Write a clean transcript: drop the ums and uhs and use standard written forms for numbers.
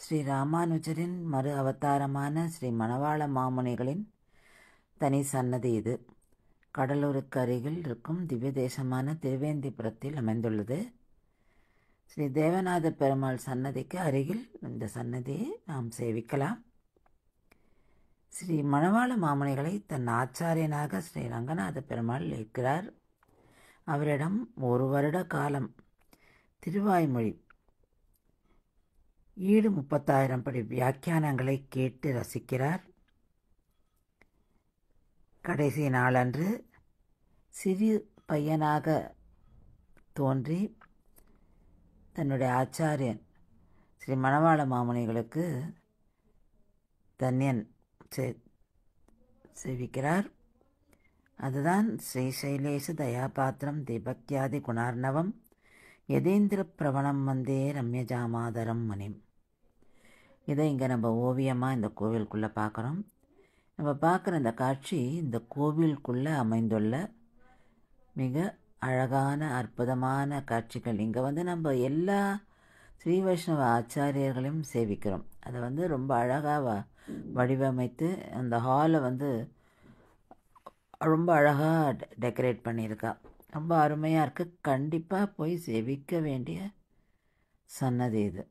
ஸ்ரீ ராமானுஜரின் மறு அவதாரமான ஸ்ரீ மணவாள மாமுனிகளின் தனி சன்னதி இது. கடலூருக்கு அருகில் இருக்கும் திவ்ய தேசமான திருவேந்திபுரத்தில் அமைந்துள்ளது. ஸ்ரீ தேவநாத பெருமாள் சன்னதிக்கு அருகில் இந்த சன்னதியை நாம் சேவிக்கலாம். ஸ்ரீ மணவாள மாமுனிகளை தன் ஆச்சாரியனாக ஸ்ரீ ரங்கநாத பெருமாள் இருக்கிறார். அவரிடம் 1 வருட காலம் திருவாய்மொழி 36,000 படி வியாக்கியானங்களை கேட்டு ரசிக்கிறார். கடைசி நாளன்று சிறு பையனாக தோன்றி தன்னுடைய ஆச்சாரியன் ஸ்ரீ மணவாள மாமுனிகளுக்கு தன்யன் சேவிக்கிறார். அதுதான் ஸ்ரீ சைலேஷ தயாபாத்திரம் தீபக்யாதி குணார்ணவம் யதேந்திர பிரவணம் வந்தே ரம்யஜாமாதரம் மணிம். இதை இங்கே நம்ம ஓவியமாக இந்த கோவிலுக்குள்ளே பார்க்குறோம். நம்ம பார்க்குற இந்த காட்சி இந்த கோவிலுக்குள்ளே அமைந்துள்ள மிக அழகான அற்புதமான காட்சிகள். இங்கே நம்ம எல்லா ஸ்ரீ வைஷ்ணவ ஆச்சாரியர்களையும் சேவிக்கிறோம். அதை ரொம்ப அழகாக வடிவமைத்து அந்த ஹாலை ரொம்ப அழகாக டெக்கரேட் பண்ணியிருக்கா. ரொம்ப அருமையாக இருக்குது. கண்டிப்பாக போய் சேவிக்க வேண்டிய சன்னதி இது.